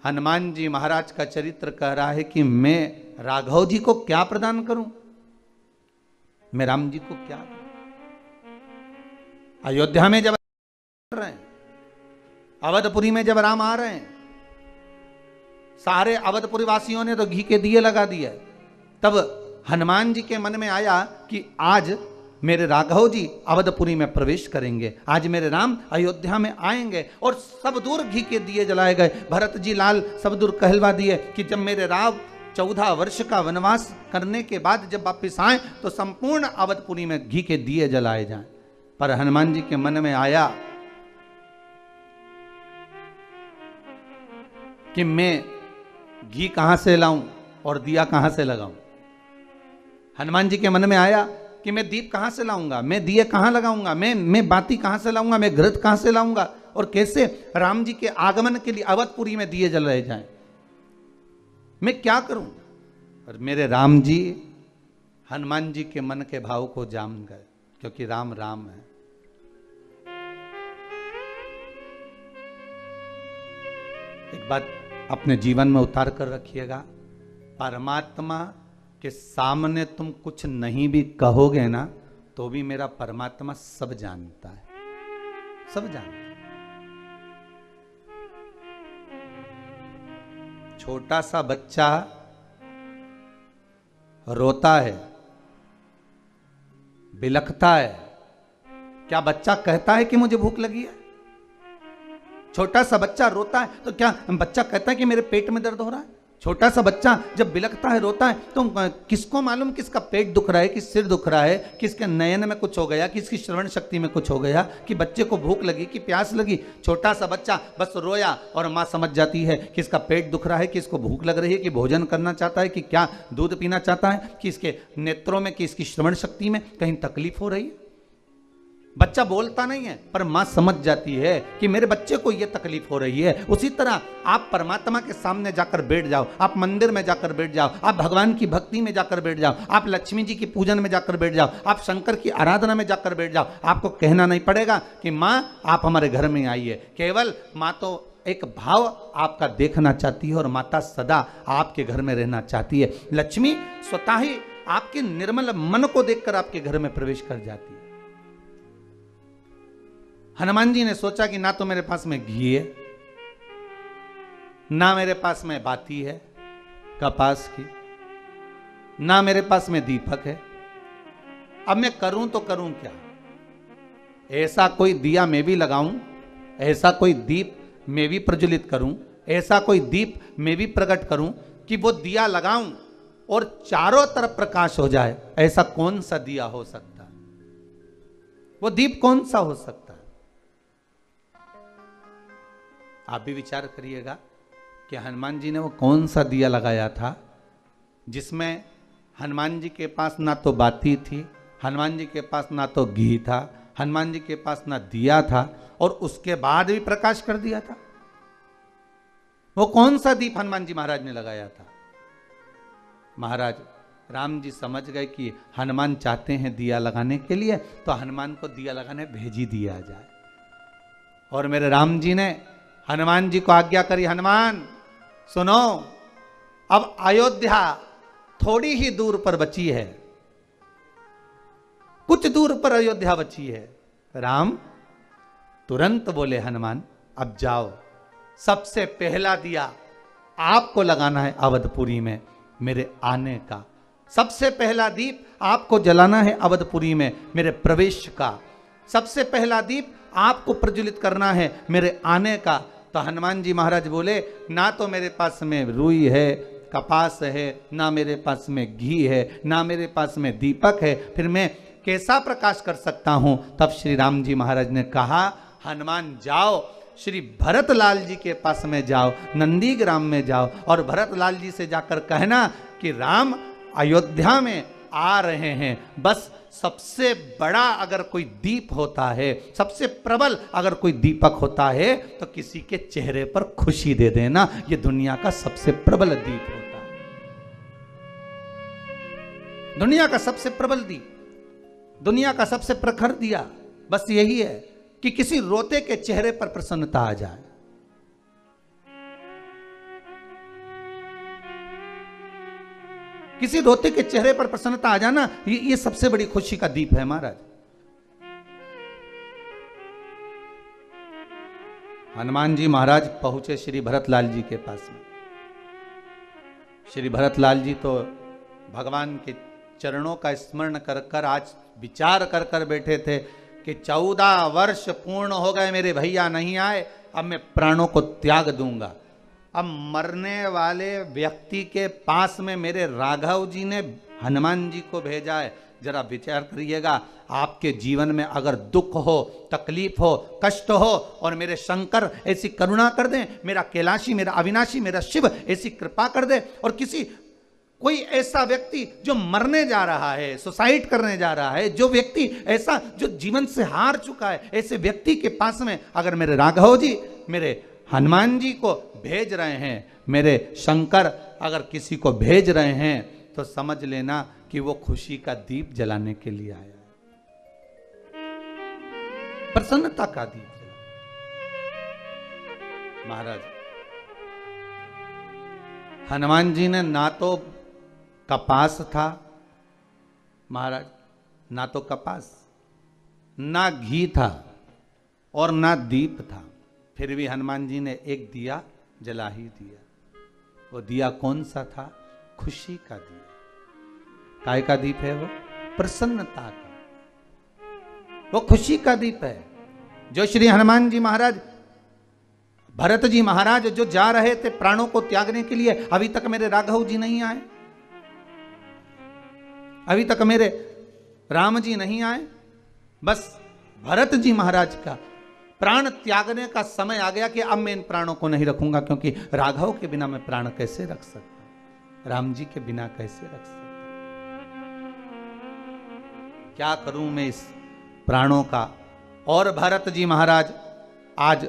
हनुमान जी महाराज का चरित्र कह रहा है कि मैं राघव जी को क्या प्रदान करूं, मैं राम जी को क्या करूं? अयोध्या में जब रहे हैं, अवधपुरी में जब राम आ रहे हैं, सारे अवधपुरी वासियों ने तो घी के दिए लगा दिए। तब हनुमान जी के मन में आया कि आज मेरे राघव जी अवधपुरी में प्रवेश करेंगे, आज मेरे राम अयोध्या में आएंगे, और सब दूर घी के दिए जलाए गए। भरत जी लाल सब दूर कहलवा दिए कि जब मेरे राम 14 वर्ष का वनवास करने के बाद जब वापिस आए तो संपूर्ण अवधपुरी में घी के दिए जलाए जाएं। पर हनुमान जी के मन में आया कि मैं घी कहां से लाऊं और दिया कहां से लगाऊं। हनुमान जी के मन में आया कि मैं दीप कहां से लाऊंगा, मैं दिए कहां लगाऊंगा, मैं बाती कहां से लाऊंगा, मैं घृत कहां से लाऊंगा, और कैसे राम जी के आगमन के लिए अवधपुरी में दिए जल रहे जाएं, मैं क्या करूं। और मेरे राम जी हनुमान जी के मन के भाव को जान गए, क्योंकि राम राम है। एक बात अपने जीवन में उतार कर रखिएगा, परमात्मा के सामने तुम कुछ नहीं भी कहोगे ना तो भी मेरा परमात्मा सब जानता है, सब जानता है। छोटा सा बच्चा रोता है, बिलखता है, क्या बच्चा कहता है कि मुझे भूख लगी है? छोटा सा बच्चा रोता है तो क्या बच्चा कहता है कि मेरे पेट में दर्द हो रहा है? छोटा सा बच्चा जब बिलखता है, रोता है, तो किसको मालूम किसका पेट दुख रहा है, किस सिर दुख रहा है, किसके नयन में कुछ हो गया, किसकी श्रवण शक्ति में कुछ हो गया, कि बच्चे को भूख लगी कि प्यास लगी। छोटा सा बच्चा बस रोया और माँ समझ जाती है कि इसका पेट दुख रहा है, कि इसको भूख लग रही है, कि भोजन करना चाहता है, कि क्या दूध पीना चाहता है, कि इसके नेत्रों में, कि इसकी श्रवण शक्ति में कहीं तकलीफ हो रही है। बच्चा बोलता नहीं है पर मां समझ जाती है कि मेरे बच्चे को यह तकलीफ हो रही है। उसी तरह आप परमात्मा के सामने जाकर बैठ जाओ, आप मंदिर में जाकर बैठ जाओ, आप भगवान की भक्ति में जाकर बैठ जाओ, आप लक्ष्मी जी की पूजन में जाकर बैठ जाओ, आप शंकर की आराधना में जाकर बैठ जाओ। आपको कहना नहीं पड़ेगा कि मां आप हमारे घर में आइए, केवल मां तो एक भाव आपका देखना चाहती है और माता सदा आपके घर में रहना चाहती है। लक्ष्मी स्वतः ही आपके निर्मल मन को देखकर आपके घर में प्रवेश कर जाती है। हनुमान जी ने सोचा कि ना तो मेरे पास में घी है, ना मेरे पास में बाती है कपास की, ना मेरे पास में दीपक है। अब मैं करूं तो करूं क्या? ऐसा कोई दिया मैं भी लगाऊं, ऐसा कोई दीप मैं भी प्रज्वलित करूं, ऐसा कोई दीप मैं भी प्रकट करूं कि वो दिया लगाऊं और चारों तरफ प्रकाश हो जाए। ऐसा कौन सा दिया हो सकता है? वो दीप कौन सा हो सकता है? आप भी विचार करिएगा कि हनुमान जी ने वो कौन सा दिया लगाया था जिसमें हनुमान जी के पास ना तो बाती थी, हनुमान जी के पास ना तो घी था, हनुमान जी के पास ना दिया था, और उसके बाद भी प्रकाश कर दिया था। वो कौन सा दीप हनुमान जी महाराज ने लगाया था? महाराज राम जी समझ गए कि हनुमान चाहते हैं दिया लगाने के लिए, तो हनुमान को दिया लगाने भेज ही दिया जाए। और मेरे राम जी ने हनुमान जी को आज्ञा करी, हनुमान सुनो, अब अयोध्या थोड़ी ही दूर पर बची है, कुछ दूर पर अयोध्या बची है। राम तुरंत बोले, हनुमान अब जाओ, सबसे पहला दिया आपको लगाना है अवधपुरी में मेरे आने का। सबसे पहला दीप आपको जलाना है अवधपुरी में मेरे प्रवेश का। सबसे पहला दीप आपको प्रज्वलित करना है मेरे आने का। तो हनुमान जी महाराज बोले, ना तो मेरे पास में रुई है, कपास है, ना मेरे पास में घी है, ना मेरे पास में दीपक है, फिर मैं कैसा प्रकाश कर सकता हूं? तब श्री राम जी महाराज ने कहा, हनुमान जाओ, श्री भरत लाल जी के पास में जाओ, नंदीग्राम में जाओ, और भरत लाल जी से जाकर कहना कि राम अयोध्या में आ रहे हैं। बस सबसे बड़ा अगर कोई दीप होता है, सबसे प्रबल अगर कोई दीपक होता है, तो किसी के चेहरे पर खुशी दे देना। ये दुनिया का सबसे प्रबल दीप होता है, दुनिया का सबसे प्रबल दीप, दुनिया का सबसे प्रखर दिया। बस यही है कि किसी रोते के चेहरे पर प्रसन्नता आ जाए। किसी रोते के चेहरे पर प्रसन्नता आ जाना, ये सबसे बड़ी खुशी का दीप है महाराज। हनुमान जी महाराज पहुंचे श्री भरतलाल जी के पास में। श्री भरतलाल जी तो भगवान के चरणों का स्मरण कर कर आज विचार कर कर बैठे थे कि 14 वर्ष पूर्ण हो गए, मेरे भैया नहीं आए, अब मैं प्राणों को त्याग दूंगा। अब मरने वाले व्यक्ति के पास में मेरे राघव जी ने हनुमान जी को भेजा है। जरा विचार करिएगा, आपके जीवन में अगर दुख हो, तकलीफ हो, कष्ट हो, और मेरे शंकर ऐसी करुणा कर दें, मेरा कैलाशी, मेरा अविनाशी, मेरा शिव ऐसी कृपा कर दे, और किसी कोई ऐसा व्यक्ति जो मरने जा रहा है, सुसाइड करने जा रहा है, जो व्यक्ति ऐसा जो जीवन से हार चुका है, ऐसे व्यक्ति के पास में अगर मेरे राघव जी, मेरे हनुमान जी को भेज रहे हैं, मेरे शंकर अगर किसी को भेज रहे हैं, तो समझ लेना कि वो खुशी का दीप जलाने के लिए आया है, प्रसन्नता का दीप जला। महाराज हनुमान जी ने ना तो कपास था महाराज, ना तो कपास, ना घी था और ना दीप था, फिर भी हनुमान जी ने एक दिया जला ही दिया। वो दिया कौन सा था? खुशी का दिया। काय का दीप है वो? प्रसन्नता का, वो खुशी का दीप है। जो श्री हनुमान जी महाराज, भरत जी महाराज जो जा रहे थे प्राणों को त्यागने के लिए, अभी तक मेरे राघव जी नहीं आए, अभी तक मेरे राम जी नहीं आए। बस भरत जी महाराज का प्राण त्यागने का समय आ गया कि अब मैं इन प्राणों को नहीं रखूंगा, क्योंकि राघव के बिना मैं प्राण कैसे रख सकता, राम जी के बिना कैसे रख सकता, क्या करूं मैं इस प्राणों का। और भरत जी महाराज आज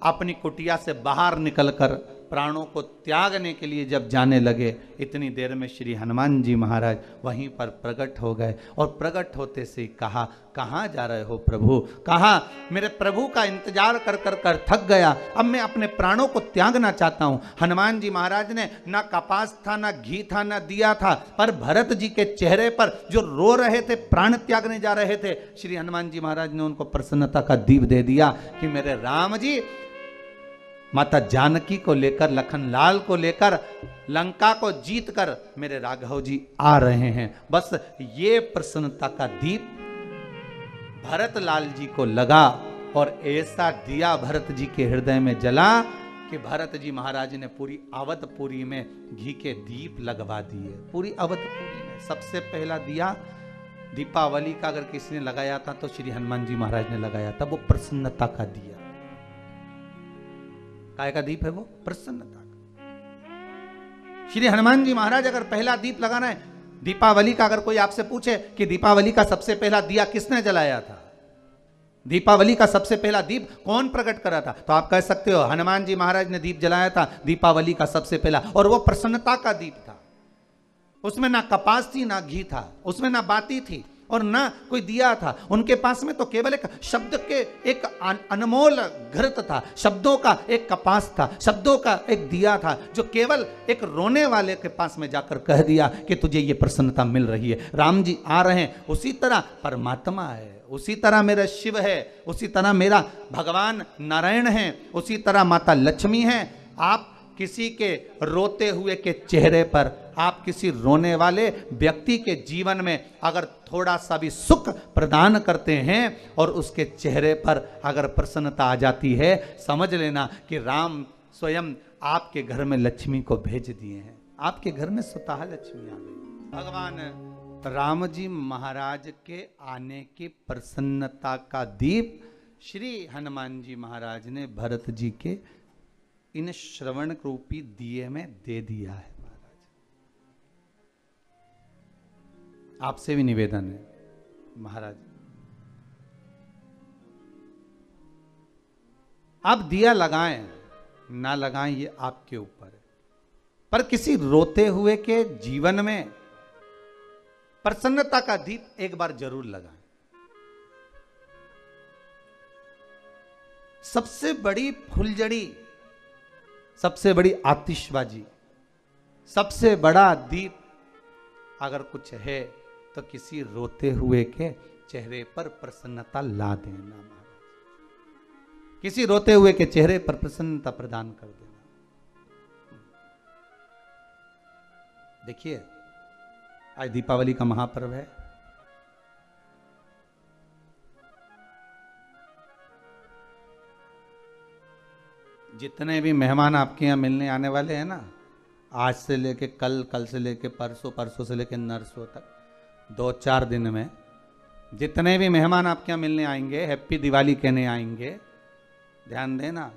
अपनी कुटिया से बाहर निकलकर प्राणों को त्यागने के लिए जब जाने लगे, इतनी देर में श्री हनुमान जी महाराज वहीं पर प्रकट हो गए और प्रकट होते से कहा, कहाँ जा रहे हो प्रभु? कहा, मेरे प्रभु का इंतजार कर कर कर थक गया, अब मैं अपने प्राणों को त्यागना चाहता हूं। हनुमान जी महाराज ने ना कपास था, ना घी था, ना दिया था, पर भरत जी के चेहरे पर जो रो रहे थे, प्राण त्यागने जा रहे थे, श्री हनुमान जी महाराज ने उनको प्रसन्नता का दीप दे दिया कि मेरे राम जी माता जानकी को लेकर, लखन लाल को लेकर लंका को जीत कर मेरे राघव जी आ रहे हैं। बस ये प्रसन्नता का दीप भरत लाल जी को लगा और ऐसा दिया भरत जी के हृदय में जला कि भरत जी महाराज ने पूरी अवधपुरी में घी के दीप लगवा दिए। पूरी अवधपुरी में सबसे पहला दिया दीपावली का अगर किसी ने लगाया था तो श्री हनुमान जी महाराज ने लगाया था, वो प्रसन्नता का दिया। काय का दीप है वो? प्रसन्नता का। श्री हनुमान जी महाराज अगर पहला दीप लगाना है दीपावली का, अगर कोई आपसे पूछे कि दीपावली का सबसे पहला दिया किसने जलाया था, दीपावली का सबसे पहला दीप कौन प्रकट करा था, तो आप कह सकते हो हनुमान जी महाराज ने दीप जलाया था दीपावली का सबसे पहला, और वो प्रसन्नता का दीप था। उसमें ना कपास थी, ना घी था, उसमें ना बाती थी और ना कोई दिया था। उनके पास में तो केवल एक शब्द के एक अनमोल घृत था, शब्दों का एक कपास था, शब्दों का एक दिया था, जो केवल एक रोने वाले के पास में जाकर कह दिया कि तुझे ये प्रसन्नता मिल रही है, राम जी आ रहे हैं। उसी तरह परमात्मा है, उसी तरह मेरा शिव है, उसी तरह मेरा भगवान नारायण है, उसी तरह माता लक्ष्मी है। आप किसी के रोते हुए के चेहरे पर, आप किसी रोने वाले व्यक्ति के जीवन में अगर थोड़ा सा भी सुख प्रदान करते हैं और उसके चेहरे पर अगर प्रसन्नता आ जाती है, समझ लेना कि राम स्वयं आपके घर में लक्ष्मी को भेज दिए हैं। आपके घर में स्वतः लक्ष्मी आ गई। भगवान राम जी महाराज के आने की प्रसन्नता का दीप श्री हनुमान जी महाराज ने भरत जी के इन श्रवण रूपी दिए में दे दिया है। महाराज आपसे भी निवेदन है, महाराज आप दिया लगाएं ना लगाएं ये आपके ऊपर है, पर किसी रोते हुए के जीवन में प्रसन्नता का दीप एक बार जरूर लगाएं। सबसे बड़ी फुलझड़ी, सबसे बड़ी आतिशबाजी, सबसे बड़ा दीप अगर कुछ है तो किसी रोते हुए के चेहरे पर प्रसन्नता ला देना। महाराज किसी रोते हुए के चेहरे पर प्रसन्नता प्रदान कर देना। देखिए आज दीपावली का महापर्व है। जितने भी मेहमान आपके यहाँ मिलने आने वाले हैं ना, आज से लेके कल, कल से लेके परसों, परसों से लेके नरसों तक, 2-4 दिन में जितने भी मेहमान आपके यहाँ मिलने आएंगे, हैप्पी दिवाली कहने आएंगे, ध्यान देना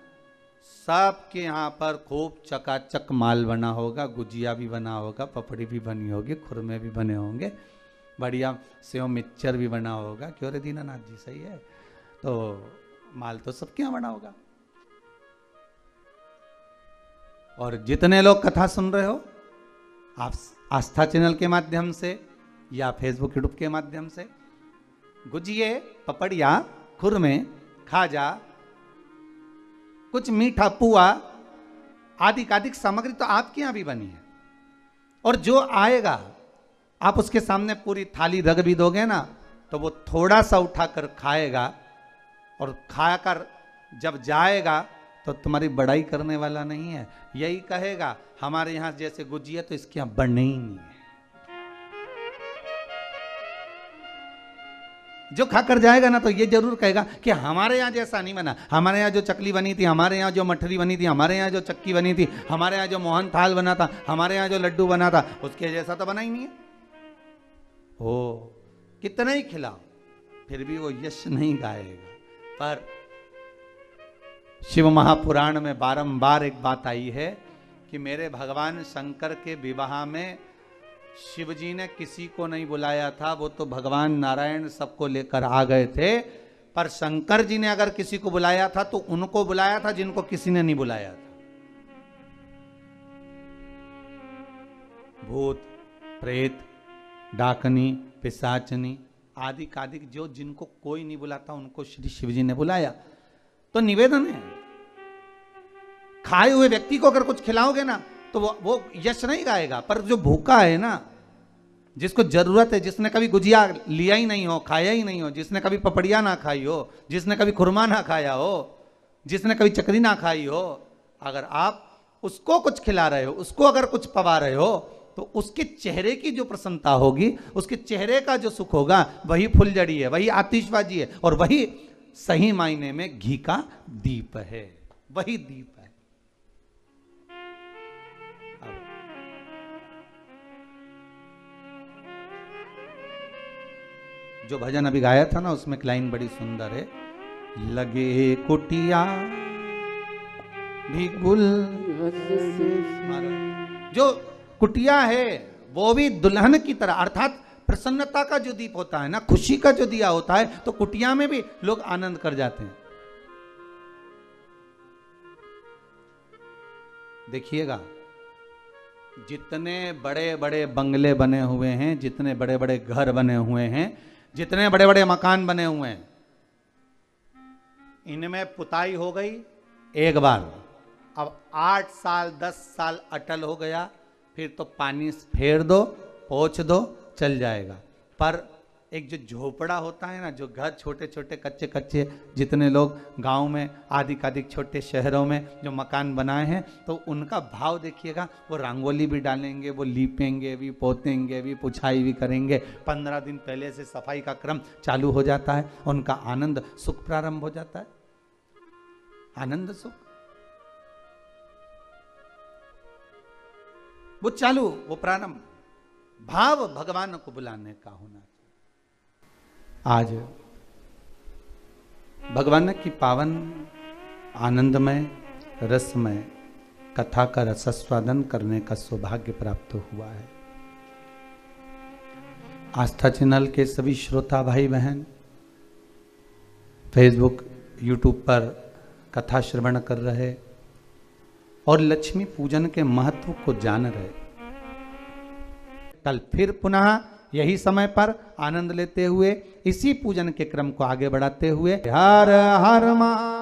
सबके यहाँ पर खूब चकाचक माल बना होगा, गुजिया भी बना होगा, पपड़ी भी बनी होगी, खुरमे भी बने होंगे, बढ़िया सेव मिक्सचर भी बना होगा। क्यों रे दीनानाथ जी, सही है? तो माल तो सबके यहाँ बना होगा। और जितने लोग कथा सुन रहे हो, आप आस्था चैनल के माध्यम से या फेसबुक यूट्यूब के माध्यम से गुजिये, पपड़िया, खुरमे, खाजा, कुछ मीठा पुआ आदि आदि सामग्री तो आपके यहाँ भी बनी है। और जो आएगा आप उसके सामने पूरी थाली रख भी दोगे ना, तो वो थोड़ा सा उठाकर खाएगा और खाकर जब जाएगा तो तुम्हारी बड़ाई करने वाला नहीं है, यही कहेगा हमारे यहाँ जैसे गुजिया तो इसके यहाँ बनने ही नहीं है। जो खाकर जाएगा ना तो ये जरूर कहेगा कि हमारे यहाँ जैसा नहीं बना, हमारे यहाँ जो चकली बनी थी, हमारे यहाँ जो मठरी बनी थी, हमारे यहाँ जो चक्की बनी थी, हमारे यहाँ जो मोहन थाल बना था, हमारे यहाँ जो लड्डू बना था, उसके जैसा तो बना ही नहीं है। हो कितना ही खिलाओ फिर भी वो यश नहीं गाएगा। पर शिव महापुराण में बारंबार एक बात आई है कि मेरे भगवान शंकर के विवाह में शिव जी ने किसी को नहीं बुलाया था, वो तो भगवान नारायण सबको लेकर आ गए थे। पर शंकर जी ने अगर किसी को बुलाया था तो उनको बुलाया था जिनको किसी ने नहीं बुलाया था। भूत, प्रेत, डाकनी, पिशाचनी आदि कादिक जो जिनको कोई नहीं बुलाता उनको श्री शिव जी ने बुलाया। तो निवेदन है, खाए हुए व्यक्ति को अगर कुछ खिलाओगे ना तो वो यश नहीं गाएगा, पर जो भूखा है ना, जिसको जरूरत है, जिसने कभी गुजिया लिया ही नहीं हो, खाया ही नहीं हो, जिसने कभी पपड़िया ना खाई हो, जिसने कभी खुरमा ना खाया हो, जिसने कभी चकरी ना खाई हो, अगर आप उसको कुछ खिला रहे हो, उसको अगर कुछ पवा रहे हो, तो उसके चेहरे की जो प्रसन्नता होगी, उसके चेहरे का जो सुख होगा, वही फुलझड़ी है, वही आतिशबाजी है, और वही सही मायने में घी का दीप है, वही दीप है। जो भजन अभी गाया था ना, उसमें एक लाइन बड़ी सुंदर है, लगे कुटिया भी गुल। जो कुटिया है वो भी दुल्हन की तरह, अर्थात प्रसन्नता का जो दीप होता है ना, खुशी का जो दिया होता है, तो कुटिया में भी लोग आनंद कर जाते हैं। देखिएगा, जितने बड़े बड़े बंगले बने हुए हैं, जितने बड़े बड़े घर बने हुए हैं, जितने बड़े बड़े मकान बने हुए हैं, इनमें पुताई हो गई एक बार, अब 8 साल 10 साल अटल हो गया, फिर तो पानी फेर दो, पोंछ दो, चल जाएगा। पर एक जो झोपड़ा होता है ना, जो घर छोटे छोटे कच्चे कच्चे, जितने लोग गांव में आदिक छोटे शहरों में जो मकान बनाए हैं, तो उनका भाव देखिएगा, वो रंगोली भी डालेंगे, वो लीपेंगे भी, पोतेंगे भी, पुछाई भी करेंगे, 15 दिन पहले से सफाई का क्रम चालू हो जाता है, उनका आनंद सुख प्रारंभ हो जाता है, आनंद सुख वो चालू, वो प्रारंभ, भाव भगवान को बुलाने का होना चाहिए। आज भगवान की पावन आनंदमय रसमय कथा का रसास्वादन करने का सौभाग्य प्राप्त हुआ है। आस्था चैनल के सभी श्रोता भाई बहन फेसबुक यूट्यूब पर कथा श्रवण कर रहे और लक्ष्मी पूजन के महत्व को जान रहे, कल फिर पुनः यही समय पर आनंद लेते हुए इसी पूजन के क्रम को आगे बढ़ाते हुए हर हर महादेव।